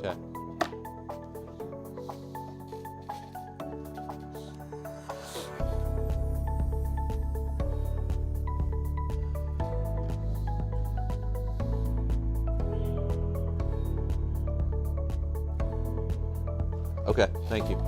Okay. Okay, thank you.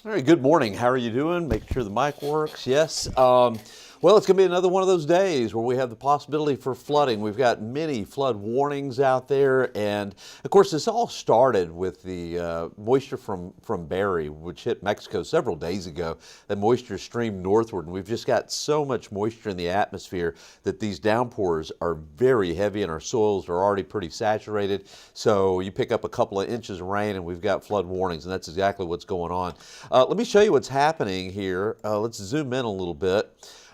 All right, good morning. How are you doing? Make sure the mic works. Yes. Well, it's going to be another one of those days where we have the possibility for flooding. We've got many flood warnings out there. And, of course, this all started with the moisture from Barry, which hit Mexico several days ago. That moisture streamed northward, and we've just got so much moisture in the atmosphere that these downpours are very heavy, and our soils are already pretty saturated. So you pick up a couple of inches of rain, and we've got flood warnings, and that's exactly what's going on. Let me show you what's happening here. Let's zoom in a little bit.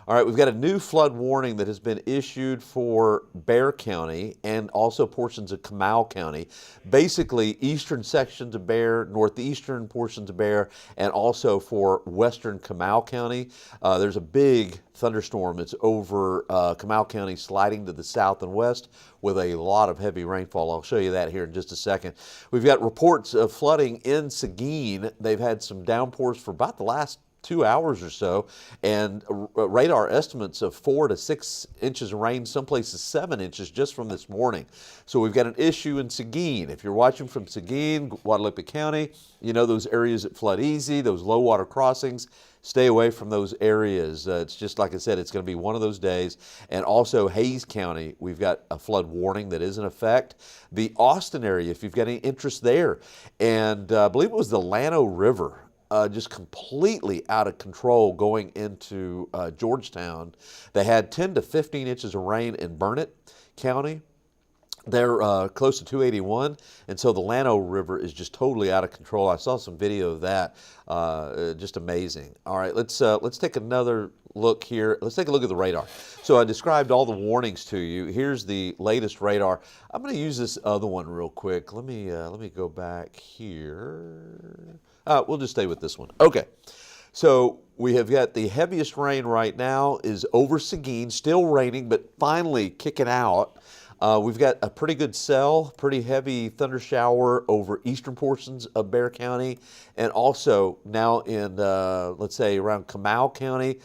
All right, we've got a new flood warning that has been issued for Bexar County and also portions of Comal County. Basically, eastern sections of Bexar, northeastern portions of Bexar, and also for western Comal County. There's a big thunderstorm that's over Comal County, sliding to the south and west with a lot of heavy rainfall. I'll show you that here in just a second. We've got reports of flooding in Seguin. They've had some downpours for about the last 2 hours or so, and radar estimates of 4 to 6 inches of rain, some places 7 inches just from this morning. So we've got an issue in Seguin. If you're watching from Seguin, Guadalupe County, you know those areas that flood easy, those low water crossings. Stay away from those areas. It's just like I said, it's going to be one of those days. And also Hays County, we've got a flood warning that is in effect. The Austin area, if you've got any interest there, and I believe it was the Llano River, just completely out of control going into Georgetown. They had 10 to 15 inches of rain in Burnett County. They're close to 281, and so the Llano River is just totally out of control. I saw some video of that, just amazing. All right, let's take another look here. Let's take a look at the radar. So I described all the warnings to you. Here's the latest radar. I'm going to use this other one real quick. Let me go back here. We'll just stay with this one. Okay. So we have got the heaviest rain right now is over Seguin, still raining, but finally kicking out. We've got a pretty good cell, pretty heavy thunder shower over eastern portions of Bexar County, and also now in, let's say, around Comal County.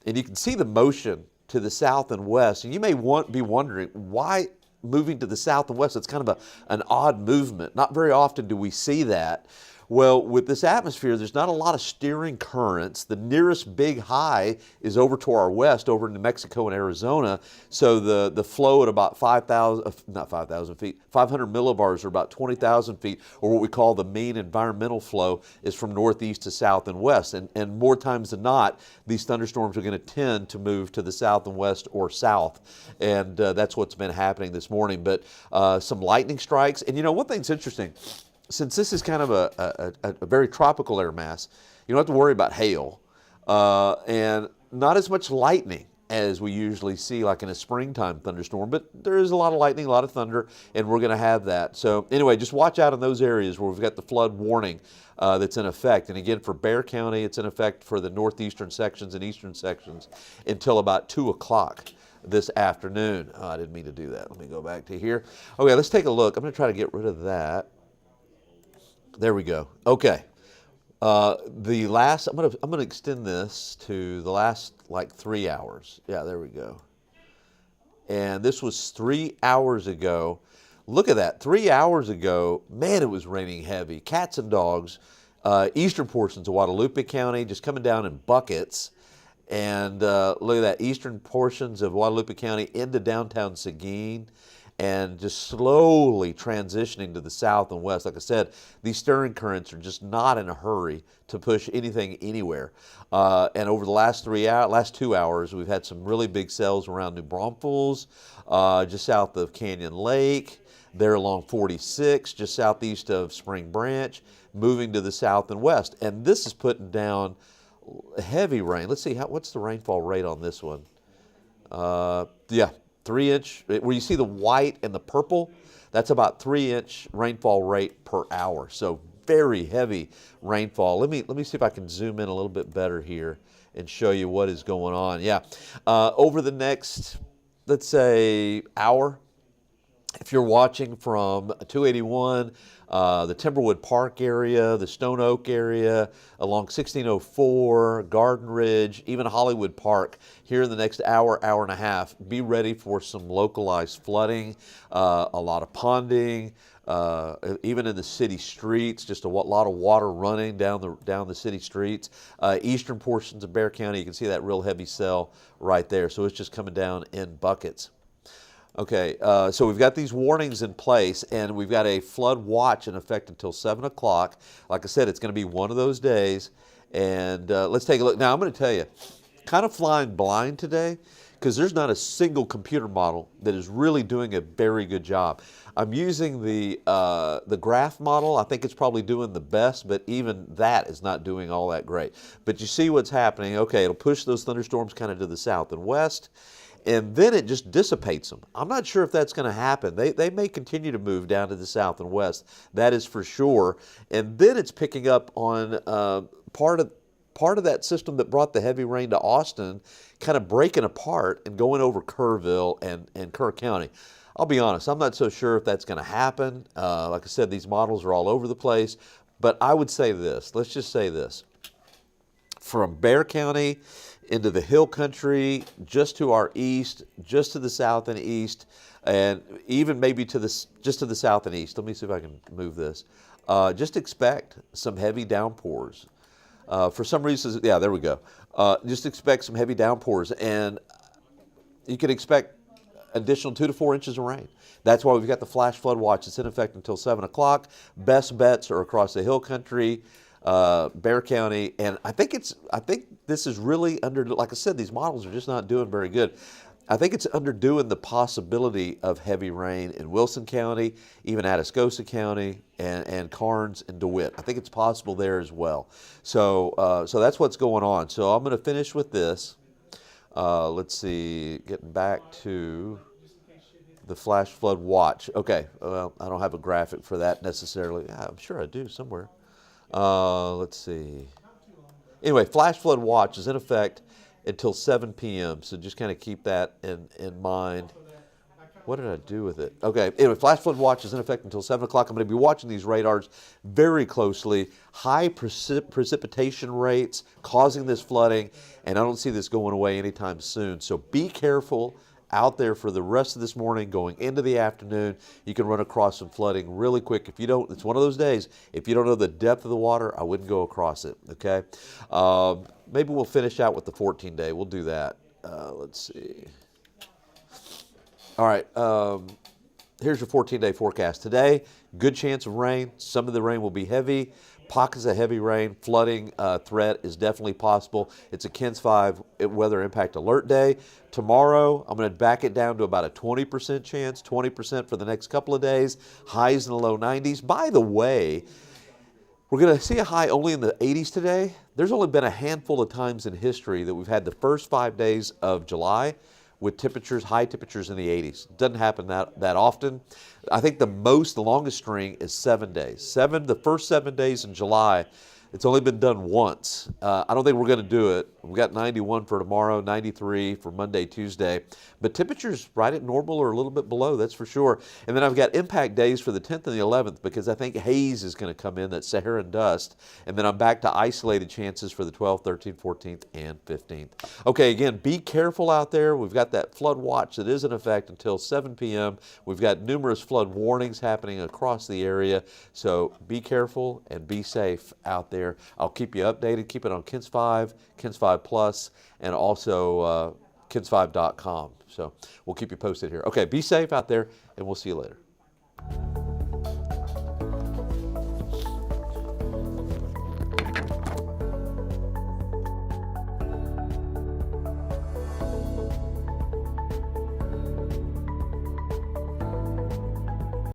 And you can see the motion to the south and west. And you may be wondering, why moving to the south and west? It's kind of an odd movement. Not very often do we see that. Well, with this atmosphere, there's not a lot of steering currents. The nearest big high is over to our west, over in New Mexico and Arizona. So the flow at about 500 millibars, or about 20,000 feet, or what we call the mean environmental flow, is from northeast to south and west. And more times than not, these thunderstorms are going to tend to move to the south and west or south. And that's what's been happening this morning. But some lightning strikes. And you know, one thing's interesting. Since this is kind of a very tropical air mass, you don't have to worry about hail and not as much lightning as we usually see like in a springtime thunderstorm, but there is a lot of lightning, a lot of thunder, and we're going to have that. So anyway, just watch out in those areas where we've got the flood warning that's in effect. And again, for Bexar County, it's in effect for the northeastern sections and eastern sections until about 2 o'clock. this afternoon. Oh, I didn't mean to do that. Let me go back to here. Okay, let's take a look. I'm going to try to get rid of that. There we go. Okay. I'm gonna extend this to the last like 3 hours. Yeah, there we go. And this was 3 hours ago. Look at that. 3 hours ago, man, it was raining heavy. Cats and dogs. Eastern portions of Guadalupe County just coming down in buckets. And look at that, eastern portions of Guadalupe County into downtown Seguin, and just slowly transitioning to the south and west. Like I said, these stirring currents are just not in a hurry to push anything anywhere. And over the last 2 hours, we've had some really big cells around New Braunfels, just south of Canyon Lake. They're along 46, just southeast of Spring Branch, moving to the south and west. And this is putting down heavy rain. Let's see, what's the rainfall rate on this one? Yeah, 3 inch. Where you see the white and the purple, that's about 3 inch rainfall rate per hour. So very heavy rainfall. Let me see if I can zoom in a little bit better here and show you what is going on. Yeah, over the next, let's say, hour, if you're watching from 281, the Timberwood Park area, the Stone Oak area, along 1604, Garden Ridge, even Hollywood Park, here in the next hour, hour and a half, be ready for some localized flooding, a lot of ponding, even in the city streets, just a lot of water running down the city streets. Eastern portions of Bexar County, you can see that real heavy cell right there. So it's just coming down in buckets. Okay, so we've got these warnings in place, and we've got a flood watch in effect until 7 o'clock. Like I said, it's going to be one of those days, and let's take a look. Now, I'm going to tell you, kind of flying blind today, because there's not a single computer model that is really doing a very good job. I'm using the graph model. I think it's probably doing the best, but even that is not doing all that great. But you see what's happening. Okay, it'll push those thunderstorms kind of to the south and west, and then it just dissipates them. I'm not sure if that's going to happen. They may continue to move down to the south and west. That is for sure. And then it's picking up on part of that system that brought the heavy rain to Austin, kind of breaking apart and going over Kerrville and Kerr County. I'll be honest, I'm not so sure if that's going to happen. Like I said, these models are all over the place. But I would say this. Let's just say this. From Bexar County into the hill country, just to our east, just to the south and east, and even maybe just to the south and east. Let me see if I can move this. Just expect some heavy downpours. For some reasons, yeah, there we go. Just expect some heavy downpours, and you can expect additional 2 to 4 inches of rain. That's why we've got the flash flood watch. It's in effect until 7 o'clock. Best bets are across the hill country, Bexar County, and I think this is really like I said, these models are just not doing very good. I think it's underdoing the possibility of heavy rain in Wilson County, even Atascosa County, and Karnes and DeWitt. I think it's possible there as well. So that's what's going on. So I'm going to finish with this. Let's see, getting back to the flash flood watch. Okay, well, I don't have a graphic for that necessarily. Yeah, I'm sure I do somewhere. Let's see. Anyway, flash flood watch is in effect until 7 p.m., so just kind of keep that in mind. What did I do with it? Okay, anyway, flash flood watch is in effect until 7 o'clock. I'm going to be watching these radars very closely. High precipitation rates causing this flooding, and I don't see this going away anytime soon. So be careful out there for the rest of this morning, going into the afternoon. You can run across some flooding really quick. If you don't, it's one of those days, if you don't know the depth of the water, I wouldn't go across it, okay? Maybe we'll finish out with the 14-day. We'll do that. Let's see. All right, here's your 14-day forecast. Today, good chance of rain. Some of the rain will be heavy. Pockets of heavy rain, flooding threat is definitely possible. It's a KENS 5 weather impact alert day. Tomorrow, I'm going to back it down to about a 20% chance, 20% for the next couple of days, highs in the low 90s. By the way, we're going to see a high only in the 80s today. There's only been a handful of times in history that we've had the first 5 days of July with temperatures, high temperatures in the 80s. It doesn't happen that often. I think the longest string is 7 days. The first 7 days in July, It's only been done once. I don't think we're going to do it. We've got 91 for tomorrow, 93 for Monday, Tuesday. But temperatures right at normal or a little bit below, that's for sure. And then I've got impact days for the 10th and the 11th because I think haze is going to come in, that Saharan dust. And then I'm back to isolated chances for the 12th, 13th, 14th, and 15th. Okay, again, be careful out there. We've got that flood watch that is in effect until 7 p.m. We've got numerous flood warnings happening across the area. So be careful and be safe out there. I'll keep you updated. Keep it on KENS 5, KENS 5 Plus, and also KENS5.com. So we'll keep you posted here. Okay, be safe out there, and we'll see you later.